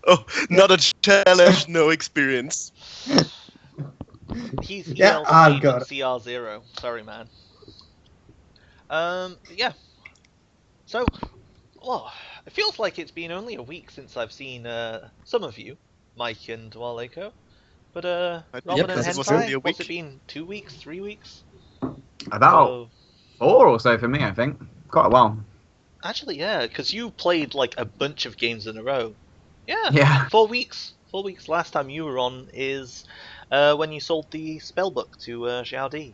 Oh, not a challenge, no experience. He's Yeah, EL I've Speed got with it. CR0. Sorry, man. Yeah. So, well, it feels like it's been only a week since I've seen some of you, Mike and Waleko. But I think Robin and because it was only Hentai, a what's it week. been? 2 weeks? 3 weeks? About So 4 or so for me, I think. Quite a while. actually, yeah, because you played like a bunch of games in a row. Yeah, Yeah. 4 weeks. 4 weeks. Last time you were on is when you sold the spellbook to Xiao Di.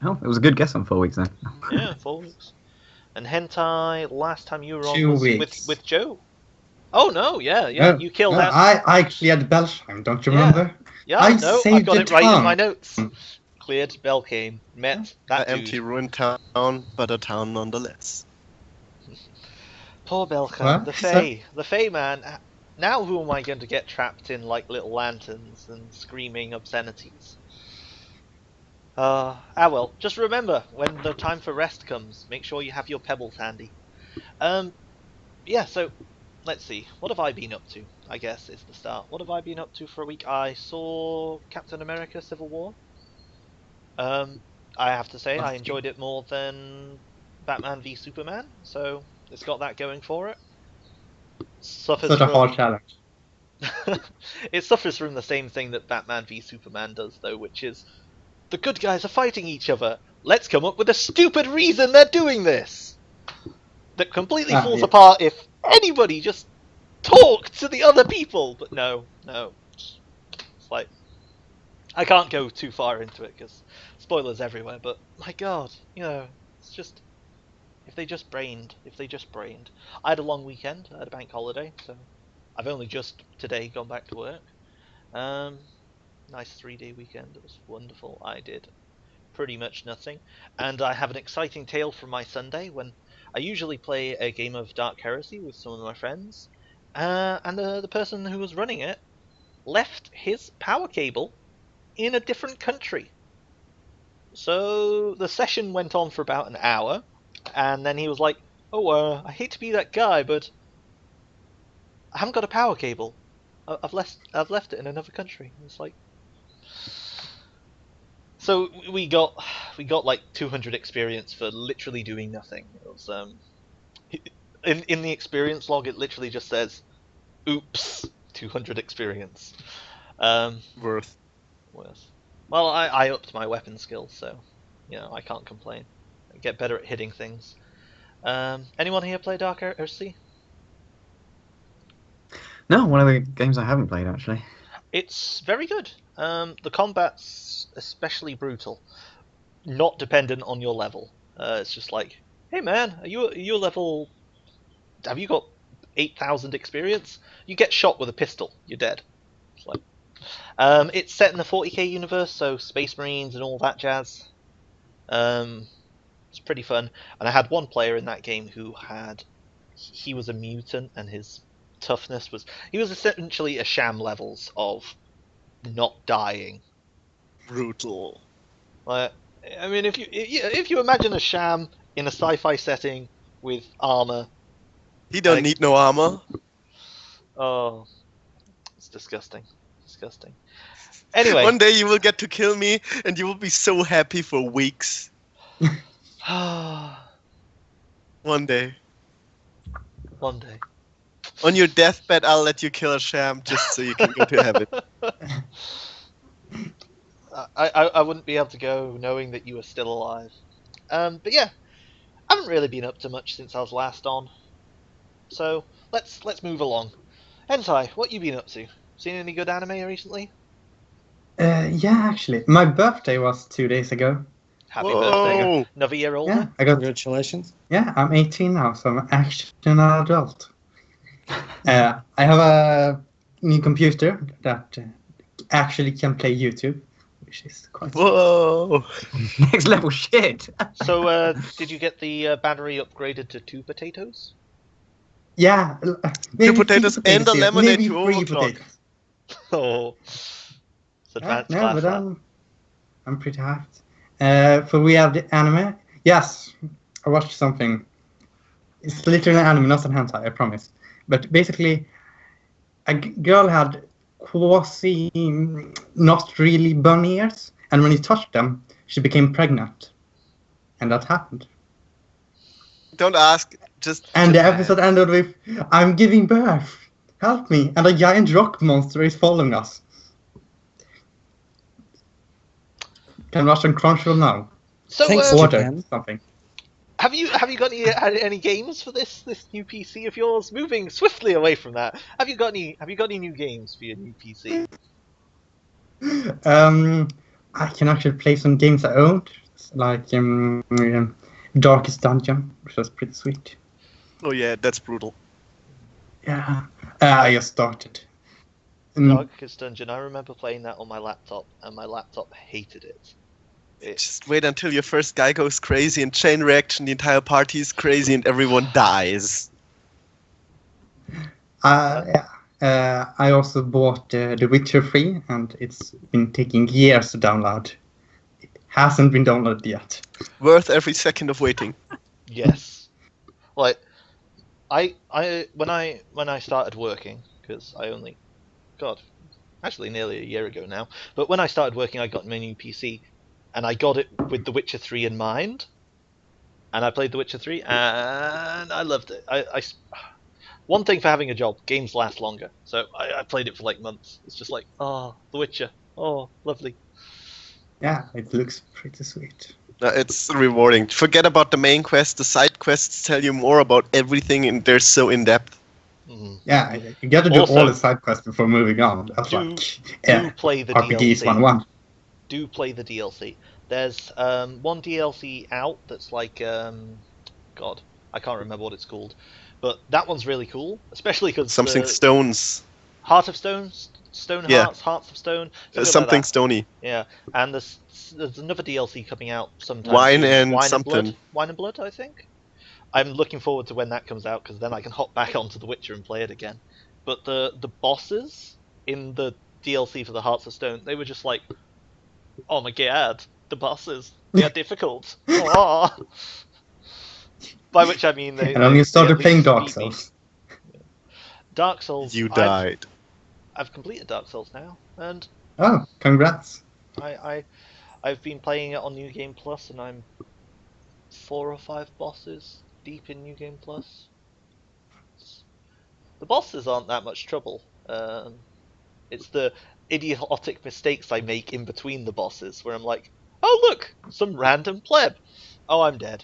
Well, it was a good guess on 4 weeks then. Yeah, 4 weeks. And Hentai, last time you were on 2 was weeks. with Joe. Oh no, yeah, No, you killed no, that. I cleared Belsheim, don't you Yeah. remember? Yeah, I no, I've saved got the it right in my town. notes. Cleared Belkane, met An that empty dude. ruined town, but a town nonetheless. Poor Belkane, What? the So- Fae. The Fae, man. Now who am I going to get trapped in like little lanterns and screaming obscenities? Well, just remember, when the time for rest comes, make sure you have your pebbles handy. Yeah, so, let's see. What have I been up to? I guess is the start. What have I been up to for a week? I saw Captain America Civil War. I have to say, I enjoyed it more than Batman v Superman, so it's got that going for it. Suffers Such a from hard challenge. it suffers from the same thing that Batman v Superman does, though, which is the good guys are fighting each other. Let's come up with a stupid reason they're doing this. That completely falls Yeah. apart if anybody just talked to the other people. But no. It's like I can't go too far into it because spoilers everywhere. But my God, it's just if they just brained. I had a long weekend. I had a bank holiday, so I've only just today gone back to work. Nice 3-day weekend. It was wonderful. I did pretty much nothing, and I have an exciting tale from my Sunday when I usually play a game of Dark Heresy with some of my friends, and the person who was running it left his power cable in a different country. So the session went on for about an hour, and then he was like, "Oh, I hate to be that guy, but I haven't got a power cable. I've left it in another country." It's like, so we got like 200 experience for literally doing nothing. It was in the experience log, it literally just says, "Oops, 200 experience." Worth. Well, I upped my weapon skills, so I can't complain. I get better at hitting things. Anyone here play Dark Heresy? No, one of the games I haven't played actually. It's very good. The combat's especially brutal, not dependent on your level. It's just like, hey man, are you level? Have you got 8,000 experience? You get shot with a pistol, you're dead. It's like, it's set in the 40k universe, so Space Marines and all that jazz. It's pretty fun, and I had one player in that game who he was a mutant, and his toughness he was essentially a sham levels of not dying. Brutal. Like, I mean, if you imagine a sham in a sci-fi setting with armor, He don't need no armor. oh, it's disgusting. Anyway, One day you will get to kill me, and you will be so happy for weeks. One day. On your deathbed, I'll let you kill a sham just so you can go to heaven. I wouldn't be able to go knowing that you were still alive. But yeah, I haven't really been up to much since I was last on. So let's move along. Hentai, what you been up to? Seen any good anime recently? Yeah, actually, my birthday was 2 days ago. Happy Whoa. birthday, another year older. Yeah, I got. Congratulations. Yeah, I'm 18 now, so I'm actually an adult. I have a new computer that actually can play YouTube, which is quite. Whoa! Next level shit. So, did you get the battery upgraded to 2 potatoes? Yeah, Two maybe potatoes 3 and a here, lemonade maybe to 3 overclock. potatoes. Oh, it's advanced No, class. but That. I'm pretty hyped. For we have the anime. Yes, I watched something. It's literally an anime, not an hentai, I promise. But basically, a girl had quasi, not really bunny ears, and when he touched them, she became pregnant, and that happened. Don't ask. Just. And the just episode ended with, "I'm giving birth. Help me!" And a giant rock monster is following us. Can watch on Crunchyroll now. So, Thanks, Order Japan. something. have you got any games for this new PC of yours? Moving swiftly away from that, have you got any new games for your new PC? I can actually play some games I owned, like Darkest Dungeon, which was pretty sweet. Oh yeah, that's brutal. Yeah, I just started. Darkest Dungeon. I remember playing that on my laptop, and my laptop hated it. Just wait until your first guy goes crazy and chain reaction, the entire party is crazy and everyone dies. I also bought The Witcher 3, and it's been taking years to download. It hasn't been downloaded yet. Worth every second of waiting. Yes. Like, when I started working, because I only, actually nearly a year ago now, but when I started working, I got my new PC, and I got it with The Witcher 3 in mind, and I played The Witcher 3, and I loved it. One thing for having a job, games last longer, so I played it for like months. It's just like, oh, The Witcher, oh, lovely. Yeah, it looks pretty sweet. It's rewarding. Forget about the main quest. The side quests tell you more about everything, and they're so in depth. Mm. Yeah, you got to do Also, all the side quests before moving on. That's do like play the RPGs DLC. 101. Do play the DLC. There's one DLC out that's like, God, I can't remember what it's called, but that one's really cool, especially because Something stones. Heart of Stone, Stone Yeah. Hearts, Hearts of Stone, Something like that. stony. Yeah, and there's another DLC coming out sometime. Wine soon. and something. Blood. Wine and Blood, I think. I'm looking forward to when that comes out, because then I can hop back onto The Witcher and play it again. But the bosses in the DLC for the Hearts of Stone, they were just like, oh my god, the bosses, they are difficult. Oh. By which I mean they. And then you started they playing at Dark least beat me. Souls. Dark Souls. You died. I've completed Dark Souls now, and Oh, congrats. I've been playing it on New Game Plus, and I'm 4 or 5 bosses deep in New Game Plus. The bosses aren't that much trouble. It's the idiotic mistakes I make in between the bosses where I'm like, oh look, some random pleb. Oh, I'm dead.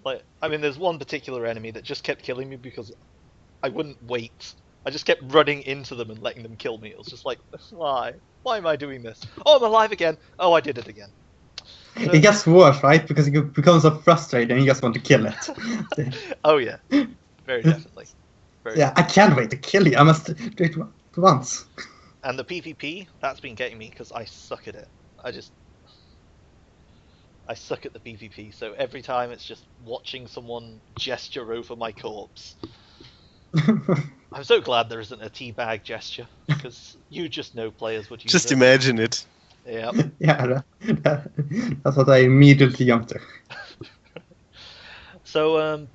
Like, I mean, there's one particular enemy that just kept killing me because I wouldn't wait. I just kept running into them and letting them kill me. It was just like, why? Why am I doing this? Oh, I'm alive again. Oh, I did it again. So, It gets worse, right? Because you become so frustrated and you just want to kill it. oh yeah, very definitely. Yeah, I can't wait to kill you. I must do it once. And the PvP, that's been getting me because I suck at it. I suck at the PvP, so every time it's just watching someone gesture over my corpse. I'm so glad there isn't a teabag gesture, because you just know players would use Just it. imagine it. Yeah. Yeah, that's what I immediately jumped to. So,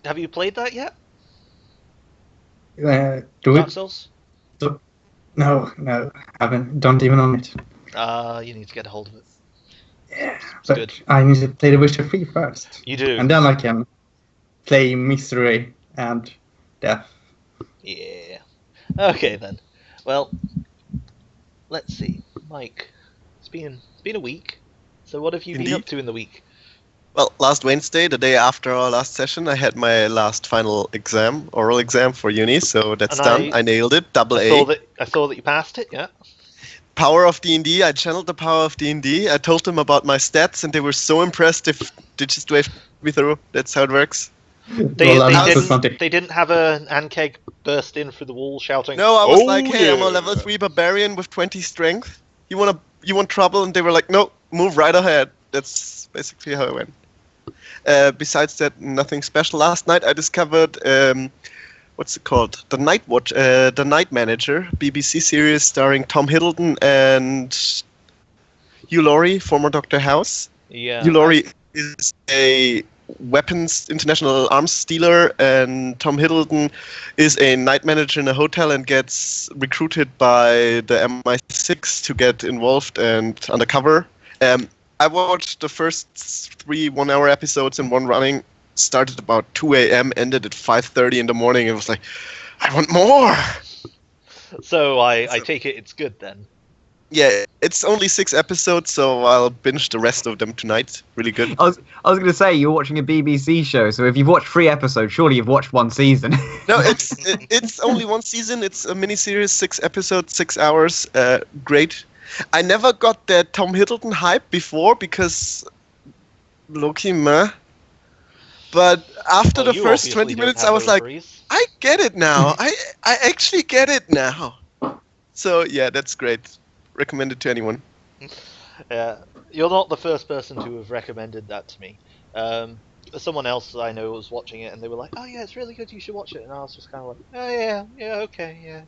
have you played that yet? Do Dark it? Souls? No, haven't. Don't even own it. You need to get a hold of it. Yeah, It's but good. I need to play The Witcher 3 first. You do. And then I can play Misery and Death. Yeah. Okay then. Well, let's see, Mike. It's been a week. So what have you been Indeed. up to in the week? Well, last Wednesday, the day after our last session, I had my last final exam, oral exam for uni, so that's And done. I nailed it, double I A. saw that you passed it. Yeah. Power of D&D, I channeled the power of D&D. I told them about my stats, and they were so impressed if they just waved me through. That's how it works. They that's something. didn't have an Ankeg burst in through the wall shouting. No, I was "Oh, like, hey, I'm a yeah." level 3 barbarian with 20 strength. You want trouble? And they were like, no, move right ahead. That's basically how it went. Besides that, nothing special. Last night I discovered, what's it called? The Night Manager, BBC series starring Tom Hiddleston and Hugh Laurie, former Dr. House. Yeah. Hugh Laurie is a weapons, international arms dealer, and Tom Hiddleston is a night manager in a hotel and gets recruited by the MI6 to get involved and undercover. I watched the first 3 one-hour episodes in one running. Started about 2 a.m., ended at 5:30 in the morning. It was like, I want more. So I take it it's good then. Yeah, it's only 6 episodes, so I'll binge the rest of them tonight. Really good. I was going to say, you're watching a BBC show, so if you've watched 3 episodes, surely you've watched 1 season. No, it's only 1 season. It's a miniseries, 6 episodes, 6 hours. Great. I never got that Tom Hiddleston hype before because Loki meh. But after the You first obviously 20 don't minutes, have I was those like, breeze. I get it now. I actually get it now. So yeah, that's great. Recommend it to anyone. Yeah, you're not the first person to have recommended that to me. Someone else I know was watching it, and they were like, "Oh yeah, it's really good. You should watch it." And I was just kind of like, "Oh yeah, okay, yeah."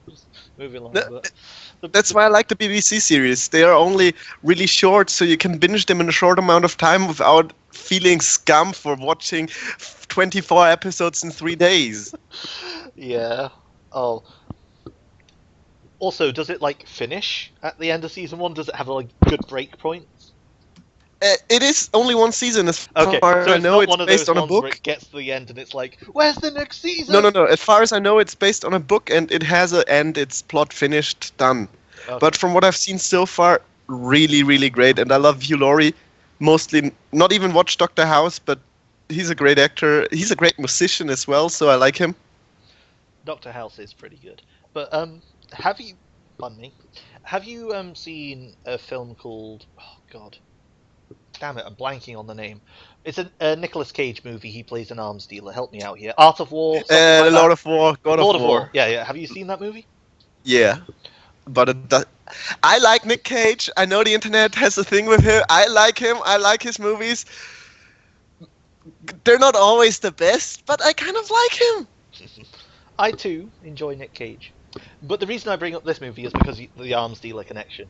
Just moving along. No, But That's why I like the BBC series. They are only really short, so you can binge them in a short amount of time without feeling scum for watching 24 episodes in 3 days. yeah. Oh. Also, does it like finish at the end of season 1? Does it have like good break points? It is only 1 season, as Okay, far as so I it's know. not It's one of based those on a ones where book. it gets to the end and it's like, "Where's the next season?" No. As far as I know, it's based on a book, and it has an end. It's plot finished, done. Okay. But from what I've seen so far, really, really great. And I love Hugh Laurie. Mostly, not even watch Dr. House, but he's a great actor. He's a great musician as well, so I like him. Dr. House is pretty good. But have you, pardon me, have you seen a film called, oh god, damn it, I'm blanking on the name. It's a Nicolas Cage movie. He plays an arms dealer. Help me out here. Art of War. Something like Lord that. of War, God Lord of War. Yeah. Have you seen that movie? Yeah. But I like Nick Cage. I know the internet has a thing with him. I like him. I like his movies. They're not always the best, but I kind of like him. I too enjoy Nick Cage. But the reason I bring up this movie is because the arms dealer connection.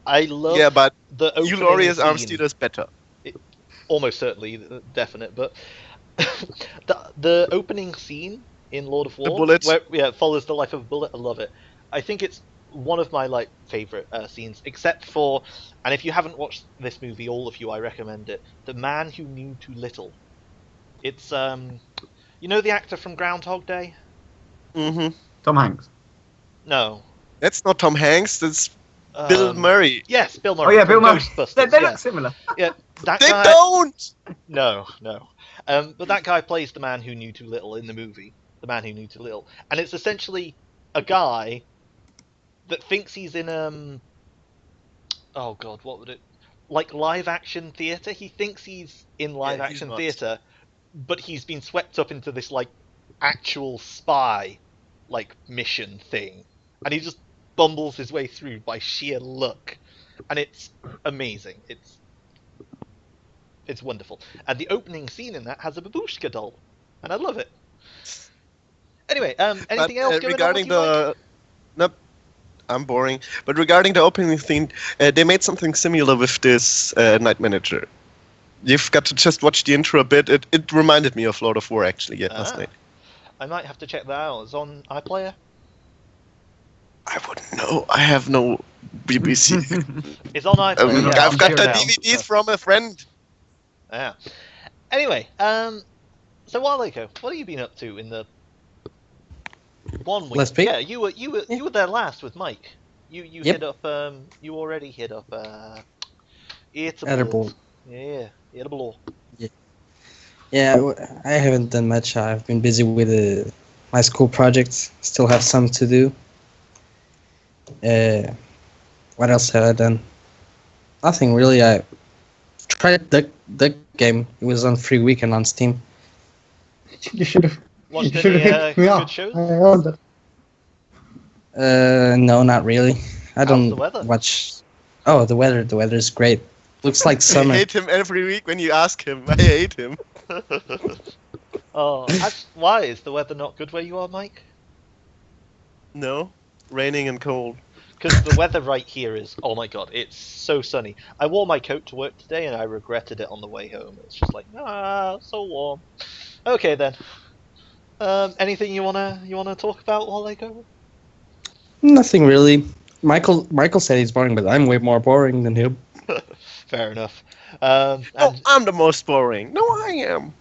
I love Yeah, but the Hugh opening Laurie as arms scene. dealer is better. Almost certainly definite, but the opening scene in Lord of War, bullet. where it follows the life of a bullet, I love it. I think it's one of my favorite scenes, except for, and if you haven't watched this movie, all of you, I recommend it. The Man Who Knew Too Little. It's you know the actor from Groundhog Day? Mm-hmm. Tom Hanks. No. That's not Tom Hanks. That's Bill Murray. Yes, Bill Oh Murray. yeah, Bill from Murray. Ghostbusters, They yeah. look similar. Yeah, that They guy. don't. No. But that guy plays the man who knew too little in the movie. The Man Who Knew Too Little, and it's essentially a guy that thinks he's in oh god, what would it, like live action theatre? He thinks he's in live Yeah, he's action not. theatre, but he's been swept up into this actual spy mission thing, and he just bumbles his way through by sheer luck, and it's amazing. It's wonderful, and the opening scene in that has a babushka doll, and I love it. Anyway, anything else going regarding on with you, Mike? Nope, I'm boring. But regarding the opening theme, they made something similar with this Night Manager. You've got to just watch the intro a bit. It reminded me of Lord of War actually. Yeah, last night. I might have to check that out. It's on iPlayer. I wouldn't know. I have no BBC. It's on iPlayer. Yeah, I've got I'm the sure now. DVDs from a friend. Yeah. Anyway, so Waleko, what have you been up to in the 1 week? Last week? Yeah, you were there last with Mike. You Yep. hit up you already hit up Etherboard. Yeah, Etherboard. Yeah, I haven't done much. I've been busy with my school projects. Still have some to do. What else have I done? Nothing really. I tried the game. It was on free weekend on Steam. You should have. Watched You should have any hit me good up. shows? I owned it. No, not really. I How's don't the weather? watch. Oh, the weather. The weather is great. Looks like I summer. hate him every week when you ask him. I hate him. Oh, why is the weather not good where you are, Mike? No, raining and cold. because the weather right here is, oh my god, it's so sunny. I wore my coat to work today and I regretted it on the way home. It's just like, so warm. Okay then. Anything you wanna talk about while I go? Nothing really. Michael said he's boring, but I'm way more boring than him. Fair enough. Oh, I'm the most boring. No, I am.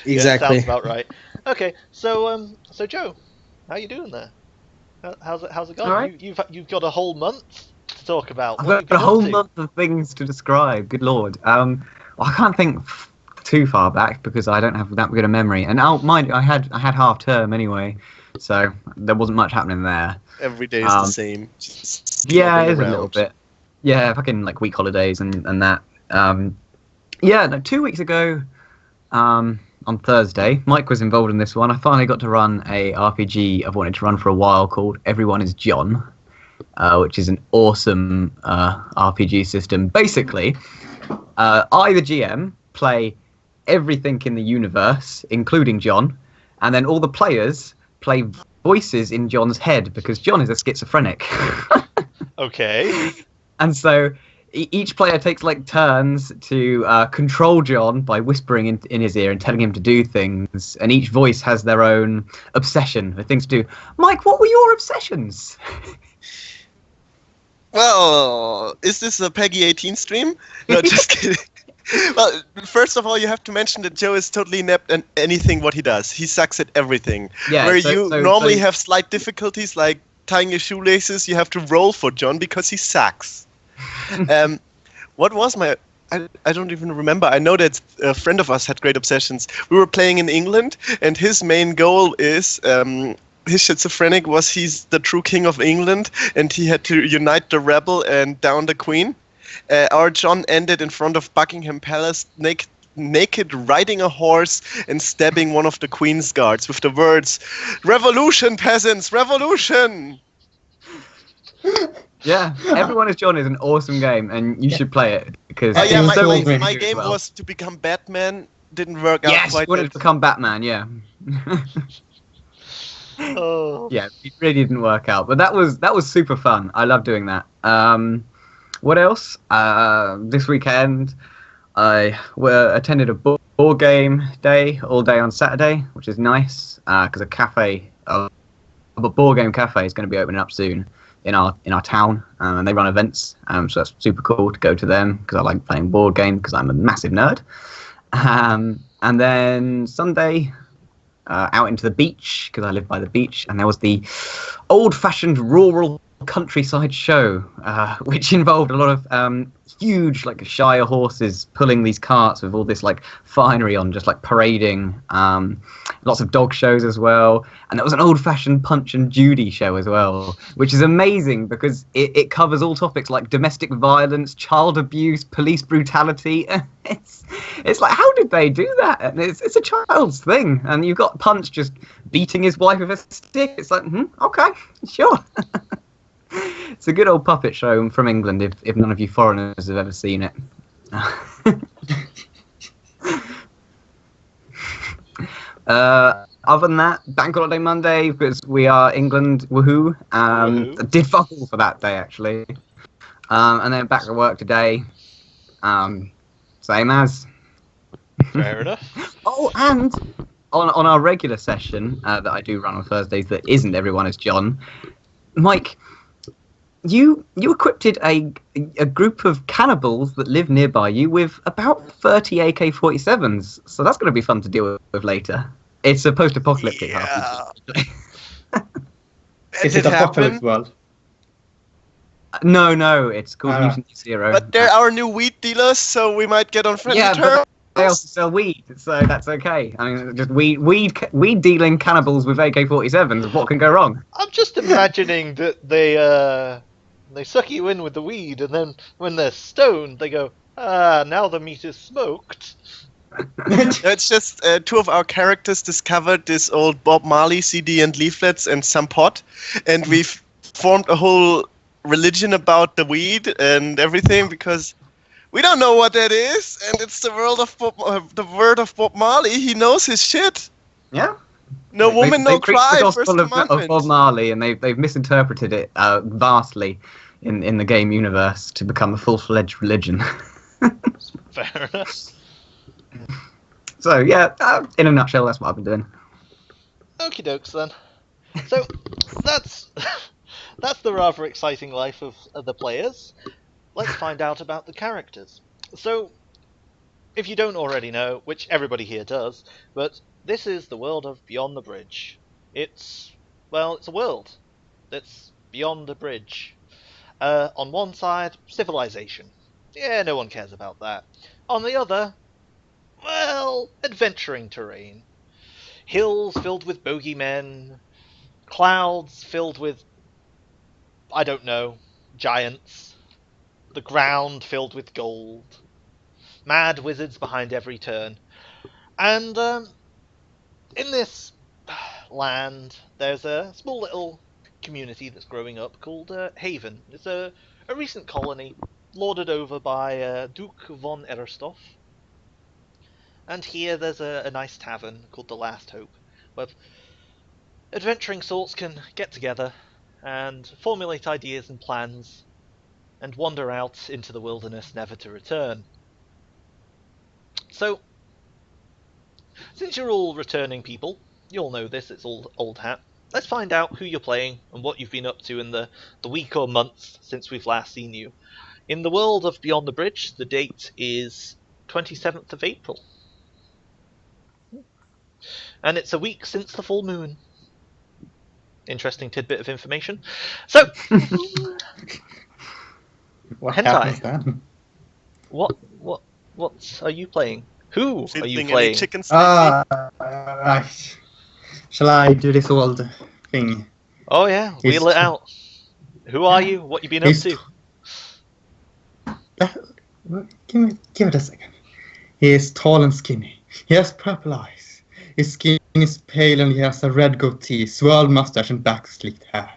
Exactly. Yeah, sounds about right. Okay, so Joe, how you doing there? How's it going? All right. You've got a whole month to talk about. I've What have you got a been whole up to? month of things to describe. Good lord. Well, I can't think too far back because I don't have that good a memory. And mind you, I had half term anyway, so there wasn't much happening there. Every day is the same. Just Yeah, flopping it is a little around. bit. Yeah, fucking like week holidays and that. Yeah, no, 2 weeks ago, on Thursday, Mike was involved in this one. I finally got to run a RPG I've wanted to run for a while called Everyone is John, which is an awesome RPG system. Basically, I, the GM, play everything in the universe, including John, and then all the players play voices in John's head because John is a schizophrenic. Okay. And so each player takes like turns to control John by whispering in his ear and telling him to do things. And each voice has their own obsession, the things to do. Mike, what were your obsessions? Well, is this a Peggy 18 stream? No, just kidding. Well, first of all, you have to mention that Joe is totally inept at anything what he does. He sucks at everything. Yeah, Where so- you so- normally so- have slight difficulties like tying your shoelaces, you have to roll for John because he sucks. What was my... I don't even remember. I know that a friend of us had great obsessions. We were playing in England, and his main goal is... his schizophrenic was he's the true king of England, and he had to unite the rebel and down the queen. Our John ended in front of Buckingham Palace, naked riding a horse and stabbing one of the Queen's guards with the words, "Revolution, peasants, revolution!" Yeah, Everyone is John is an awesome game, and you should play it because Oh yeah, was my, so my, great my as game well. was to become Batman. Didn't work out Yes, you quite wanted yet. to become Batman, yeah. Oh. Yeah, it really didn't work out, but that was super fun. I love doing that. What else? This weekend, I attended a board game day all day on Saturday, which is nice because a board game cafe is going to be opening up soon in our town, and they run events. So that's super cool to go to them because I like playing board games because I'm a massive nerd. And then Sunday. Out into the beach because I live by the beach, and there was the old-fashioned rural countryside show, which involved a lot of huge like Shire horses pulling these carts with all this like finery on, just like parading. Lots of dog shows as well, and there was an old-fashioned Punch and Judy show as well, which is amazing because it covers all topics like domestic violence, child abuse, police brutality. It's like, how did they do that? And it's a child's thing, and you've got Punch just beating his wife with a stick. It's like, okay, sure. It's a good old puppet show from England, if none of you foreigners have ever seen it. Other than that, Bank Holiday Monday, because we are England, woohoo. Woohoo. I did fuck all for that day, actually. And then back to work today. Same as. Fair enough. Oh, and on our regular session that I do run on Thursdays that isn't Everyone is John, Mike, you equipped a group of cannibals that live nearby you with about 30 AK-47s, so that's going to be fun to deal with later. It's a post-apocalyptic RPG. Is it Apocalypse World? No, it's called Ah. Mutant Year Zero. But they're our new weed dealers, so we might get on friendly Yeah, terms. but they also sell weed, so that's okay. I mean, just weed dealing cannibals with AK-47s. What can go wrong? I'm just imagining that they suck you in with the weed, and then when they're stoned, they go, now the meat is smoked. It's just two of our characters discovered this old Bob Marley CD and leaflets and some pot, and we've formed a whole religion about the weed and everything because we don't know what that is, and it's the word of Bob Marley. He knows his shit. Yeah, No They- woman, they no preach the cry. gospel First of commandment. Bob Marley, and they've misinterpreted it vastly in the game universe to become a full-fledged religion. Fair enough. So yeah, in a nutshell, that's what I've been doing. Okie dokes then. So that's that's the rather exciting life of the players. Let's find out about the characters. So, if you don't already know, which everybody here does, but this is the world of Beyond the Bridge. It's a world that's beyond the bridge. On one side, civilization. Yeah, no one cares about that. On the other, well, adventuring terrain. Hills filled with bogeymen, clouds filled with, I don't know, giants, the ground filled with gold, mad wizards behind every turn. And in this land, there's a small little community that's growing up called Haven. It's a recent colony lorded over by Duke von Erestoff. And here there's a nice tavern called the Last Hope, where adventuring sorts can get together and formulate ideas and plans and wander out into the wilderness never to return. So, since you're all returning people, you'll know this, it's all old hat. Let's find out who you're playing and what you've been up to in the week or months since we've last seen you. In the world of Beyond the Bridge, the date is 27th of April. And it's a week since the full moon. Interesting tidbit of information. So, What Hentai. happens then? what are you playing? Who are you Fiddling any playing? chickens lately? Right. Shall I do this old thing? Oh yeah, wheel it out. Who are you? What you been up He's to? Give it a second. He is tall and skinny. He has purple eyes. His skin is pale and he has a red goatee, swirled mustache and back slicked hair.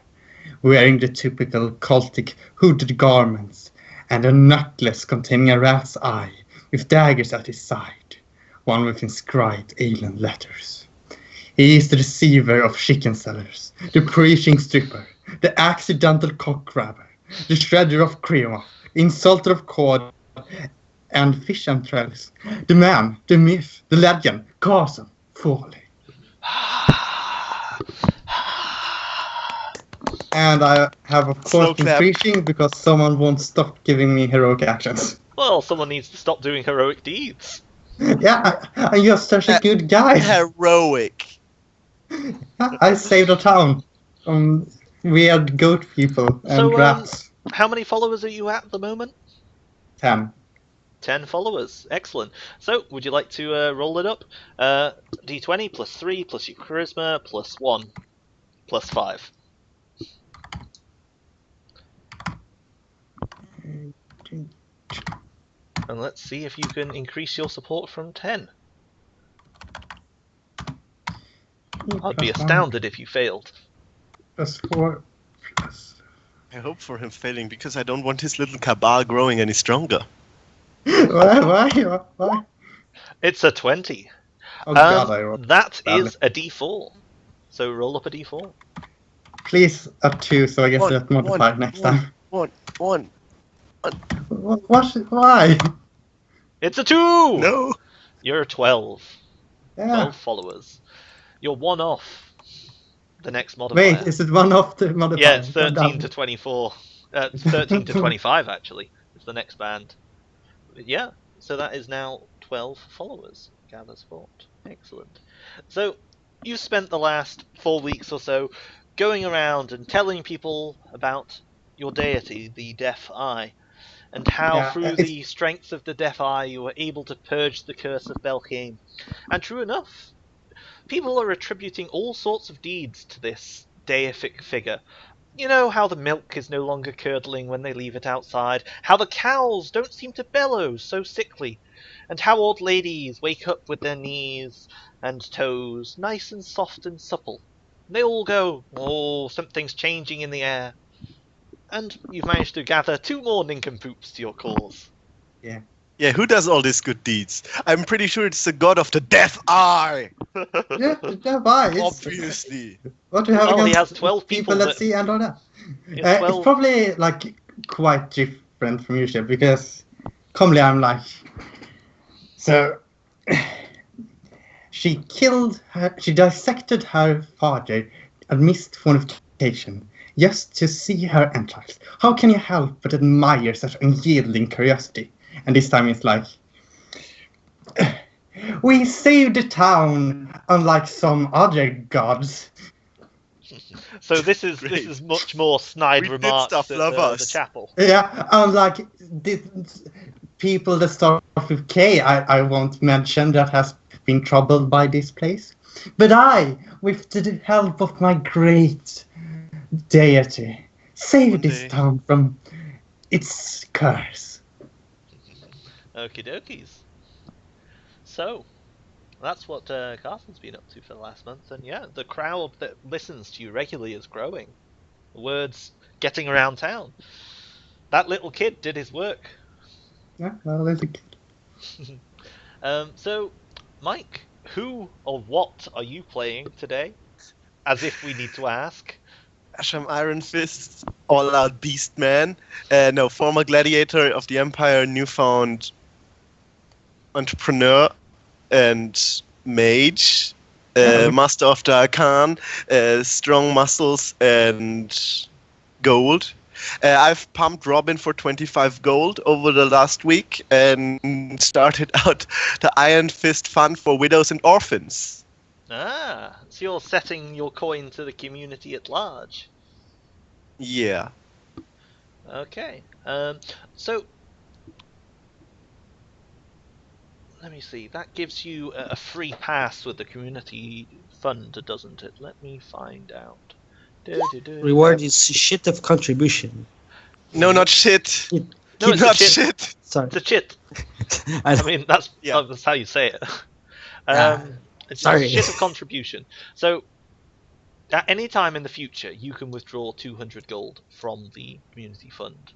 Wearing the typical cultic hooded garments and a necklace containing a rat's eye with daggers at his side, one with inscribed alien letters. He is the deceiver of chicken sellers, the preaching stripper, the accidental cock grabber, the shredder of crema, insulter of cod and fish entrails, the man, the myth, the legend, Carson Foley. And I have, of Slow course, been clap. preaching because someone won't stop giving me heroic actions. Well, someone needs to stop doing heroic deeds. Yeah, you're such a good guy. Heroic. I saved a town from weird goat people and So, rats. How many followers are you at the moment? 10. 10 followers. Excellent. So, would you like to roll it up? D20 plus 3 plus your charisma plus 1 plus 5. And let's see if you can increase your support from 10. I'd be Plus one, astounded if you failed. plus 4, plus... I hope for him failing because I don't want his little cabal growing any stronger. Why? It's a 20. Oh god, I rolled. That badly. is a D4. So roll up a D4. Please a 2 so I get that modified next time. One. What? Why? It's a 2! No. You're 12. Yeah. 12 followers. You're one off the next modifier. Wait, is it one off the modifier? Yeah, it's 13 Damn. to 24. 13 to 25, actually, is the next band. But yeah, so that is now 12 followers. Gather's Fort. Excellent. So, you've spent the last 4 weeks or so going around and telling people about your deity, the Deaf Eye, and how Yeah, through it's- the strength of the Deaf Eye you were able to purge the curse of Belkane. And true enough, people are attributing all sorts of deeds to this deific figure. You know how the milk is no longer curdling when they leave it outside, how the cows don't seem to bellow so sickly, and how old ladies wake up with their knees and toes nice and soft and supple. They all go, oh, something's changing in the air. And you've managed to gather 2 more nincompoops to your cause. Yeah. Yeah, who does all these good deeds? I'm pretty sure it's the god of the Death Eye. Yeah, why? Obviously. What do you have Well, he against has 12 people that that- see and all that? He has It's 12 probably like quite different from usual because commonly I'm like, so she dissected her father amidst fornication just to see her entrails. How can you help but admire such unyielding curiosity? And this time it's like, we saved the town, unlike some other gods. So this is Great. much more snide We did remarks stuff, at love the us. chapel. Yeah, unlike the people that start with K, I won't mention that has been troubled by this place. But I, with the help of my great deity, saved One this day. town from its curse. Okie dokies. So, that's what Carson's been up to for the last month, and yeah, the crowd that listens to you regularly is growing. The word's getting around town. That little kid did his work. Yeah, well, there's a kid. So, Mike, who or what are you playing today? As if we need to ask. Asham Iron Fist, all-out beast man. No, former gladiator of the Empire, newfound entrepreneur and mage, master of the Arcan, strong muscles and gold. I've pumped Robin for 25 gold over the last week and started out the Iron Fist Fund for widows and orphans. Ah, so you're setting your coin to the community at large. Yeah. Okay. So let me see. That gives you a free pass with the community fund, doesn't it? Let me find out. Reward is shit of contribution. No, not shit. It- No, it's a Not chit. shit. Sorry. It's a chit. I, I mean, that's Yeah. that's how you say it. Ah, It's sorry. a shit of contribution. So, at any time in the future, you can withdraw 200 gold from the community fund.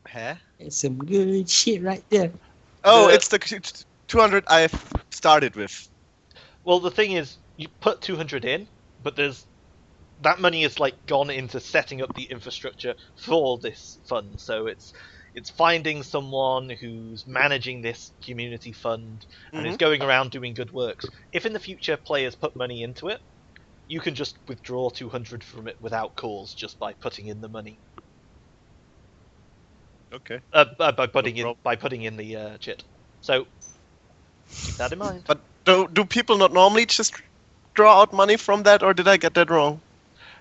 Huh? it's some good shit right there. Oh, The- it's the 200 I've started with. Well, the thing is, you put 200 in, but that money is like gone into setting up the infrastructure for this fund. So it's finding someone who's managing this community fund and is going around doing good works. If in the future players put money into it, you can just withdraw 200 from it without cause just by putting in the money. Okay. By putting problem. in the chit. So keep that in mind. But do people not normally just draw out money from that, or did I get that wrong?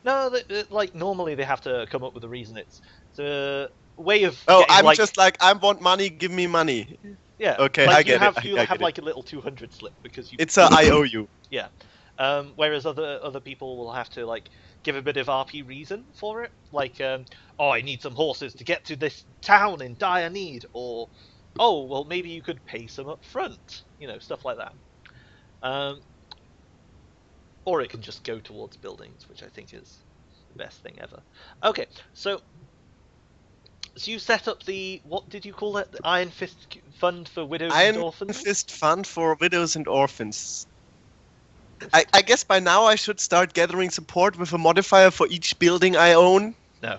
No, like normally they have to come up with a reason. It's a way of. Oh, getting, I'm like, just like, I want money, give me money. yeah. okay, like I you get it, have, I You get have it. like a little 200 slip because you. It's a I owe you. Yeah. Whereas other people will have to like give a bit of RP reason for it, like oh, I need some horses to get to this town in dire need, or oh, well, maybe you could pay some up front, stuff like that. Or it can just go towards buildings, which I think is the best thing ever. Okay, so you set up what did you call it? The Iron Fist Fund for Widows and Iron Orphans? Fist Fund for widows and orphans. I guess by now I should start gathering support with a modifier for each building I own. No.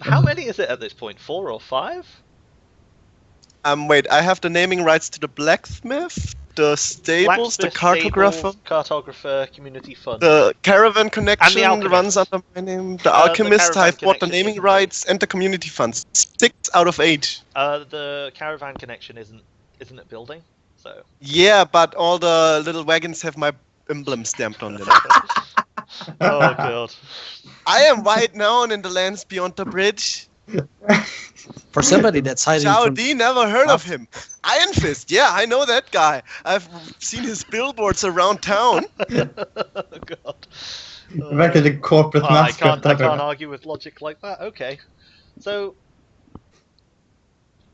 How many is it at this point? 4 or 5? Wait, I have the naming rights to the blacksmith, the stables, the Blacksmith, cartographer, stables, cartographer, community fund. the caravan connection alchemist. runs under my name, the The alchemist, caravan I've bought the connection naming isn't rights, and the community funds. 6 out of 8. The caravan connection isn't it building? So Yeah, but all the little wagons have my emblem stamped on them. oh god. I am wide known in the lands beyond the bridge. For somebody that's hiding Chao from D, never heard of him. Iron Fist, yeah, I know that guy. I've seen his billboards around town. Oh god. Back to the corporate I mascot. can't argue with logic like that. Okay. So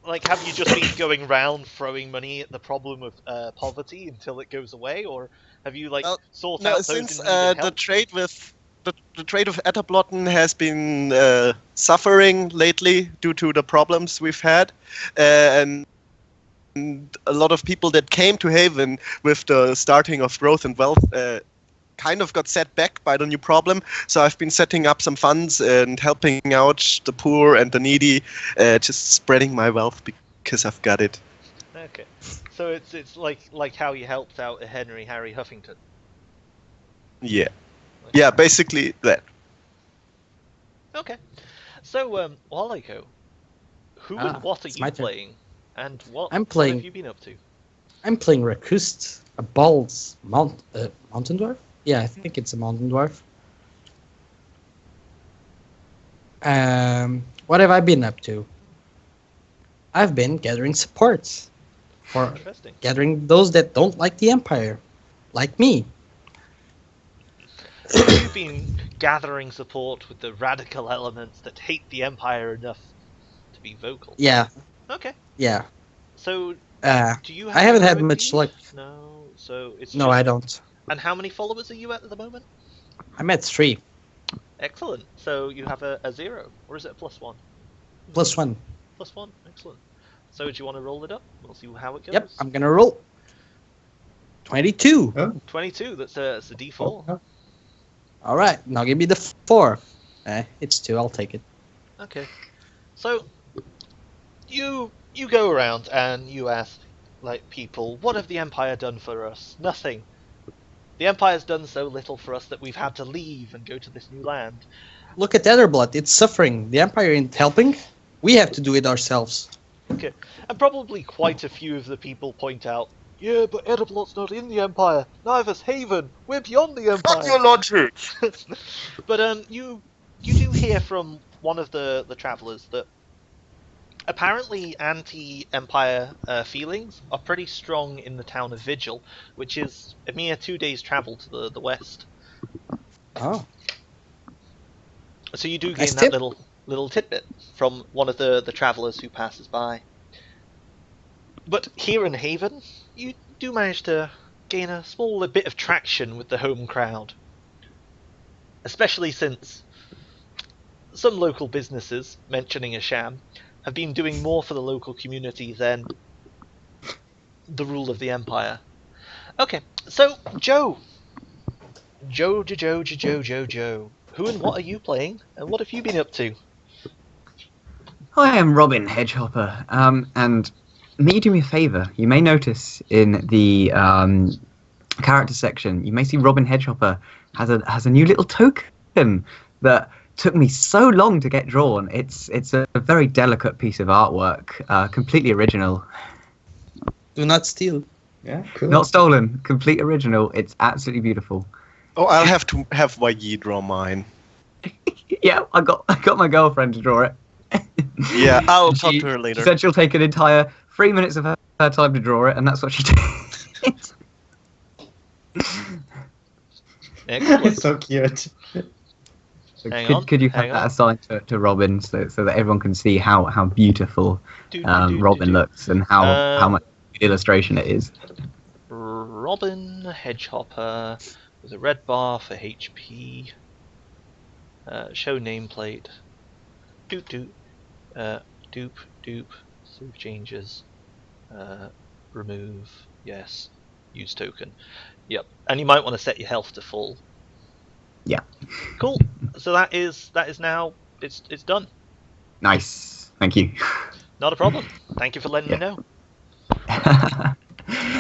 like, have you just been going around throwing money at the problem of poverty until it goes away, or have you like Well, sought No, out those since in need of the help? trade with the trade of Etterblotten has been suffering lately due to the problems we've had, and a lot of people that came to Haven with the starting of Growth and Wealth kind of got set back by the new problem. So I've been setting up some funds and helping out the poor and the needy, just spreading my wealth because I've got it. Okay. So it's like how you helped out Henry Harry Huffington. Yeah. Yeah, basically that. Okay. So, Waliko, who and what are it's you my turn. playing? And what I'm playing- have you been up to? I'm playing Rakust, a Bald's mountain dwarf. Yeah, I think it's a mountain dwarf. What have I been up to? I've been gathering supports for Interesting. gathering those that don't like the Empire, like me. So you've been gathering support with the radical elements that hate the Empire enough to be vocal. Yeah, Okay. yeah. So Uh, do you have I haven't had heroic much deeds? luck. No. So it's No, just... I don't. And how many followers are you at the moment? I'm at 3 Excellent. So you have a 0, or is it a +1? +1. +1. Excellent. So do you want to roll it up? We'll see how it goes. Yep, I'm gonna roll. 22. 22. That's a D4. All right, now give me the 4. It's 2. I'll take it. Okay. So you go around and you ask like people, what have the Empire done for us? Nothing. The Empire's done so little for us that we've had to leave and go to this new land. Look at Etherblood. It's suffering. The Empire isn't helping. We have to do it ourselves. Okay. And probably quite a few of the people point out, yeah, but Eterblood's not in the Empire. Neither's Haven. We're beyond the Empire. logic! But you do hear from one of the travellers that apparently anti-Empire feelings are pretty strong in the town of Vigil, which is a mere 2 days' travel to the west. Oh. So you do gain Nice that tip. little tidbit from one of the travellers who passes by. But here in Haven, you do manage to gain a small bit of traction with the home crowd. Especially since some local businesses, mentioning Asham, have been doing more for the local community than the rule of the Empire. Okay, so Joe. Joe. Who and what are you playing, and what have you been up to? I am Robin Hedgehopper, and may you do me a favour. You may notice in the character section, you may see Robin Hedgehopper has a new little token that took me so long to get drawn. It's a very delicate piece of artwork, completely original. Do not steal. Yeah, cool. Not stolen, complete original. It's absolutely beautiful. Oh, I'll have to have YE draw mine. Yeah, I got my girlfriend to draw it. Yeah, I'll And talk she- to her later. She said she'll take an entire 3 minutes of her time to draw it, and that's what she did. Excellent. It's so cute. So Hang on, could you have hang that on. assigned to Robin so that everyone can see how beautiful Robin looks and how much illustration it is? Robin Hedgehopper with a red bar for HP. Show nameplate. Doop. Doop. Save changes. Remove. Yes. Use token. Yep. And you might want to set your health to full. Yeah. Cool. So that is now it's done. Nice. Thank you. Not a problem. Thank you for letting me know.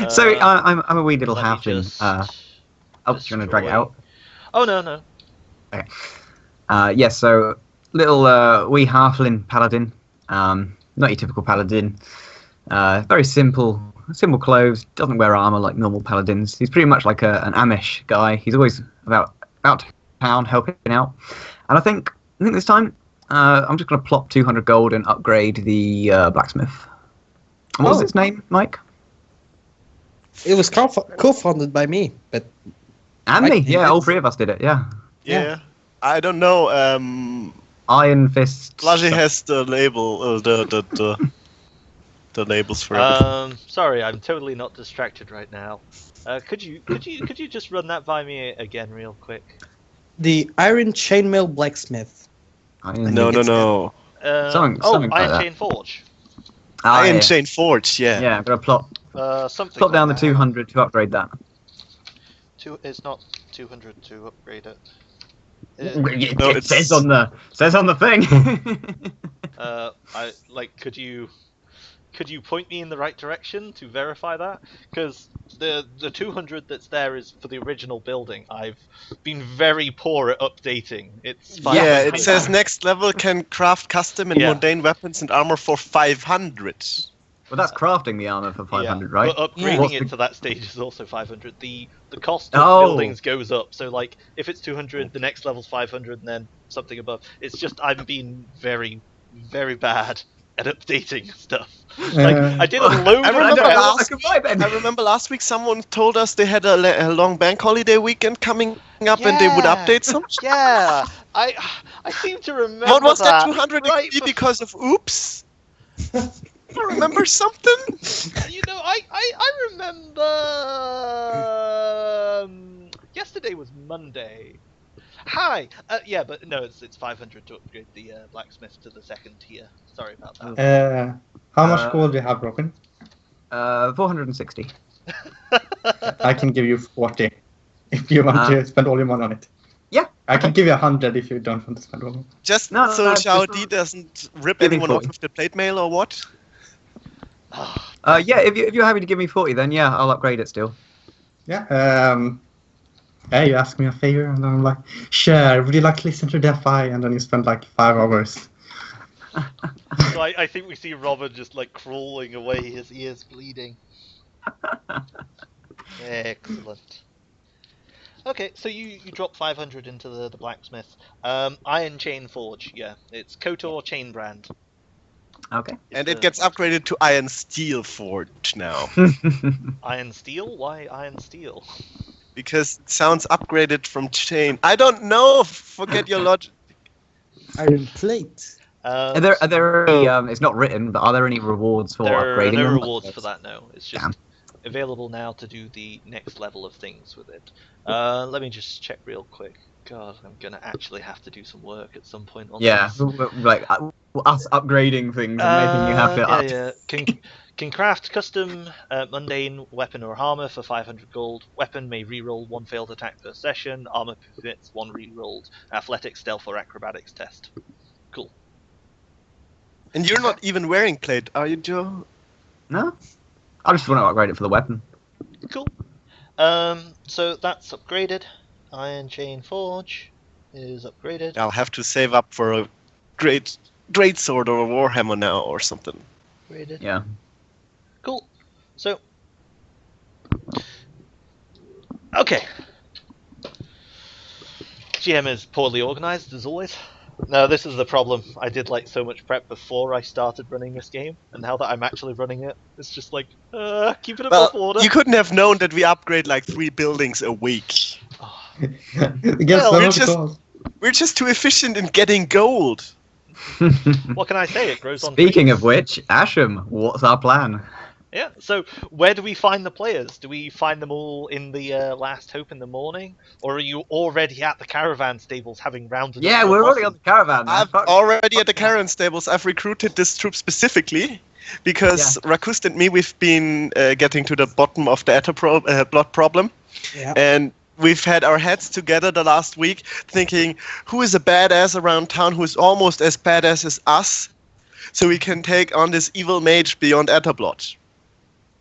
So I'm a wee little Let me halfling. just Oh, do you want to drag it destroy- out? Oh no. Yes, so little wee halfling paladin. Not your typical paladin. Very simple clothes. Doesn't wear armor like normal paladins. He's pretty much like an Amish guy. He's always about town helping out. And I think this time I'm just going to plop 200 gold and upgrade the blacksmith. And what was Oh. its name, Mike? It was co-founded by me, but And Mike me. did Yeah, it. all three of us did it. Yeah. Yeah. I don't know. Iron Fist. Blaji has the label, the labels for everything. Sorry, I'm totally not distracted right now. Could you just run that by me again real quick? The Iron Chainmail Blacksmith. No. Something like Iron that. Chain Forge. Iron Chain Forge, yeah. Yeah, got to plot Something. plot down the like that. 200 to upgrade that. It's not 200 to upgrade it. It says on the thing. Could you point me in the right direction to verify that? Because the 200 that's there is for the original building. I've been very poor at updating. It's 500. Yeah, it says next level can craft custom and Yeah. mundane weapons and armor for 500. Well, that's crafting the armor for 500, right? But upgrading What's it the- to that stage is also 500. The cost of Oh. buildings goes up. So like if it's 200, the next level's 500, and then something above. It's just I'm being very, very bad at updating stuff. Like Uh, I did a load I of remember prep. last I remember last week someone told us they had a long bank holiday weekend coming up and they would Yeah. update some. Yeah, I seem to remember. What was that 200 right XP because of oops? I remember something. You know, I remember. Yesterday was Monday. Hi. Yeah, but no, it's 500 to upgrade the blacksmith to the second tier. Sorry about that. How much gold do you have, Robin? 460. I can give you 40 if you want to spend all your money on it. Yeah. I can give you 100 if you don't want to spend all of it. Just No, so just- Xiao D doesn't rip Give me anyone off 40. with the plate mail or what? Yeah, if you're happy to give me 40, then yeah, I'll upgrade it still. Yeah. Hey, you ask me a favor, and then I'm like, sure, would you like to listen to Defy? And then you spend like 5 hours. So I think we see Robin just like crawling away, his ears bleeding. Excellent. Okay, so you drop 500 into the blacksmith. Iron Chain Forge, yeah. It's KOTOR chain brand. Okay. And it gets upgraded to Iron Steel Forge now. Iron Steel? Why Iron Steel? Because it sounds upgraded from chain. I don't know. Forget your logic. Iron Plate. Are there any, it's not written, but are there any rewards for there are upgrading no them? rewards for that, no. It's just Damn. available now to do the next level of things with it. Let me just check real quick. God, I'm gonna actually have to do some work at some point on Yeah, this. like us upgrading things and making you have to Yeah. Can craft custom mundane weapon or armor for 500 gold. Weapon may reroll 1 failed attack per session. Armor permits 1 rerolled athletics, stealth, or acrobatics test. Cool. And you're not even wearing plate, are you, Joe? No? I just want to upgrade it for the weapon. Cool. So that's upgraded. Iron Chain Forge is upgraded. I'll have to save up for a great sword or a warhammer now or something. Upgraded. Yeah. Cool. So. Okay. GM is poorly organized as always. No, this is the problem. I did like so much prep before I started running this game, and now that I'm actually running it, it's just like, keep it above Well, order. you couldn't have known that we upgrade like 3 buildings a week. Oh, Guess Well, some we're of the just- gold. We're just too efficient in getting gold. what can I say? It grows on Speaking trees. of which, Asham, what's our plan? Yeah, so where do we find the players? Do we find them all in the Last Hope in the morning? Or are you already at the caravan stables having rounded up Yeah, your we're already on bosses? the caravan. man. I've Fuck. already at the Karen stables. I've recruited this troop specifically because Rakust and me, we've been getting to the bottom of the blood problem. Yeah. And we've had our heads together the last week thinking, who is a badass around town who is almost as badass as us, so we can take on this evil mage beyond Etterblot.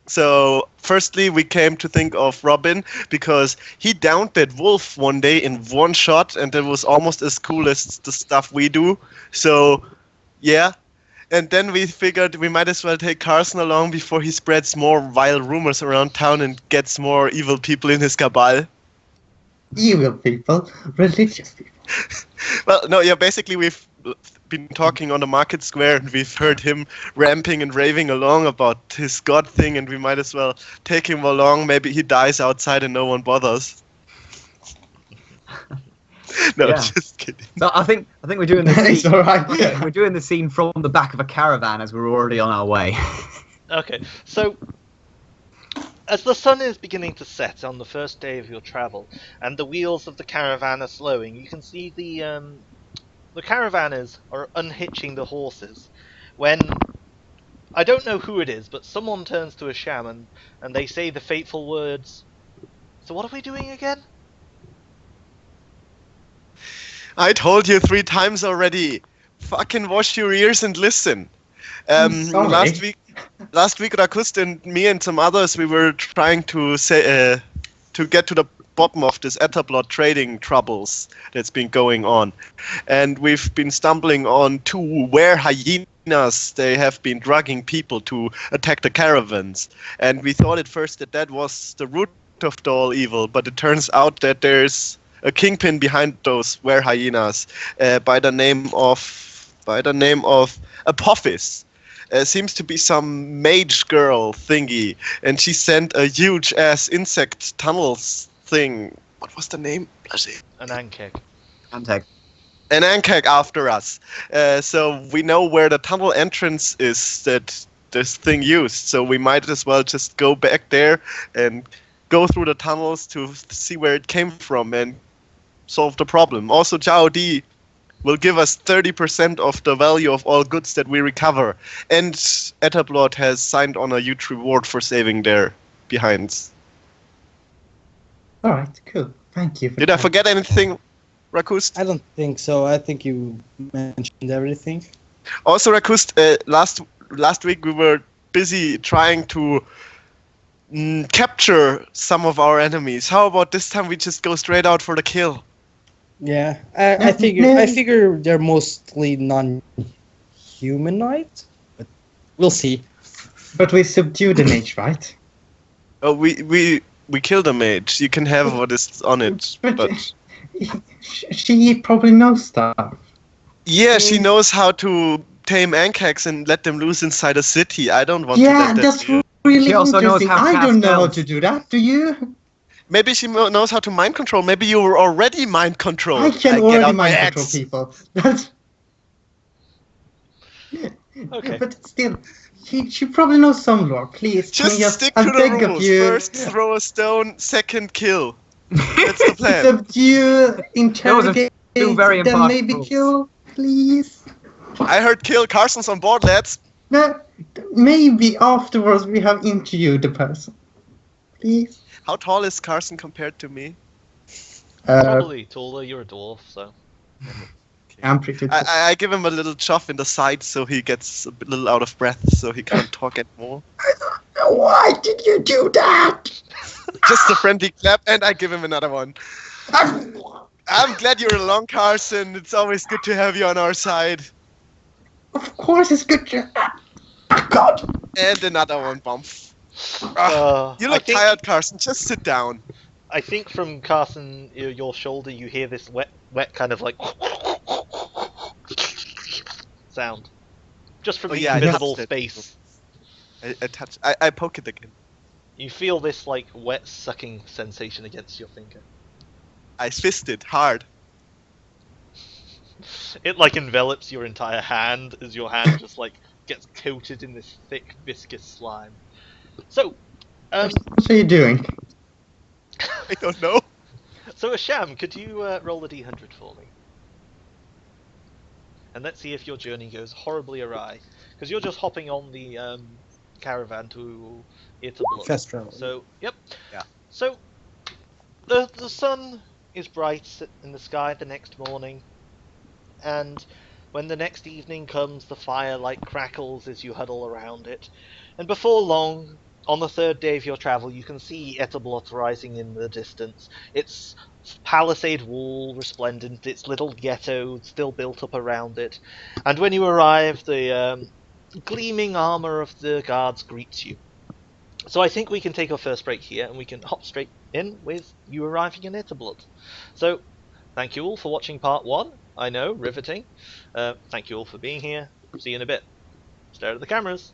So, firstly, we came to think of Robin because he downed that wolf one day in one shot, and that was almost as cool as the stuff we do. So, yeah. And then we figured we might as well take Carson along before he spreads more vile rumors around town and gets more evil people in his cabal. Evil people, religious people. Well, no, yeah, basically we've been talking on the market square and we've heard him ramping and raving along about his god thing, and we might as well take him along. Maybe he dies outside and no one bothers. No, Yeah. just kidding. So I think we're doing the It's scene. alright. We're doing the scene from the back of a caravan as we're already on our way. Okay, so As the sun is beginning to set on the first day of your travel, and the wheels of the caravan are slowing, you can see the caravanners are unhitching the horses. When I don't know who it is, but someone turns to a shaman and they say the fateful words. So what are we doing again? I told you 3 times already. Fucking wash your ears and listen. sorry. Last week, Rakust and me and some others, we were trying to say to get to the bottom of this Etterblot trading troubles that's been going on, and we've been stumbling on 2 were hyenas. They have been drugging people to attack the caravans, and we thought at first that was the root of the all evil, but it turns out that there's a kingpin behind those were hyenas by the name of Apophis. Seems to be some mage girl thingy, and she sent a huge ass insect tunnels thing. What was the name? An Ankeg. Antec. An Ankeg after us. So we know where the tunnel entrance is that this thing used. So we might as well just go back there and go through the tunnels to see where it came from and solve the problem. Also, Zhao Di will give us 30% of the value of all goods that we recover. And Etterblot has signed on a huge reward for saving their behinds. All right, cool. Thank you. Did I forget anything, Rakust? I don't think so. I think you mentioned everything. Also, Rakust, last week we were busy trying to capture some of our enemies. How about this time we just go straight out for the kill? Yeah, I figure they're mostly non-humanoid, but we'll see. But we subdued the mage, right? Oh, we killed a mage. You can have what is on it, but she probably knows stuff. yeah, she knows how to tame Ankegs and let them loose inside a city. I don't want to Yeah, let that that's do. really She also knows interesting. how to I don't cast know how spells. to do that. Do you? Maybe she knows how to mind control. Maybe you were already mind controlled. I can get already out my mind control axe. people. That's... Okay. But still, she probably knows some lore. Please, can Just we stick I to the beg of rules. you, First, throw a stone. Second, kill. That's the plan. subdue, interrogate, two very then impartial maybe rules. kill, please. I heard kill. Carson's on board, lads. No, maybe afterwards we have interviewed the person. Please. How tall is Carson compared to me? Probably taller. You're a dwarf, so. I'm pretty tall. I give him a little chuff in the side so he gets a little out of breath so he can't talk anymore. Why did you do that? Just a friendly clap and I give him another one. I'm glad you're along, Carson. It's always good to have you on our side. Of course it's good to... God. And another one, bump. You I look think- tired, Carson. Just sit down. I think from Carson, your shoulder, you hear this wet kind of like sound, just from Oh, the yeah, I invisible touched it. space. I poke it again. You feel this like wet sucking sensation against your finger. I fist it hard. It like envelops your entire hand as your hand just like gets coated in this thick viscous slime. So, What are you doing? I don't know. so Asham, could you roll a d100 for me? And let's see if your journey goes horribly awry, because you're just hopping on the caravan to Itterblot. Fast travel. So, yep. Yeah. So, the sun is bright in the sky the next morning, and when the next evening comes, the firelight crackles as you huddle around it, and before long, on the third day of your travel, you can see Etterblot rising in the distance. Its palisade wall resplendent, its little ghetto still built up around it, and when you arrive, the gleaming armor of the guards greets you. So I think we can take our first break here, and we can hop straight in with you arriving in Etterblot. So, thank you all for watching part 1. I know, riveting. Thank you all for being here. See you in a bit. Stare at the cameras.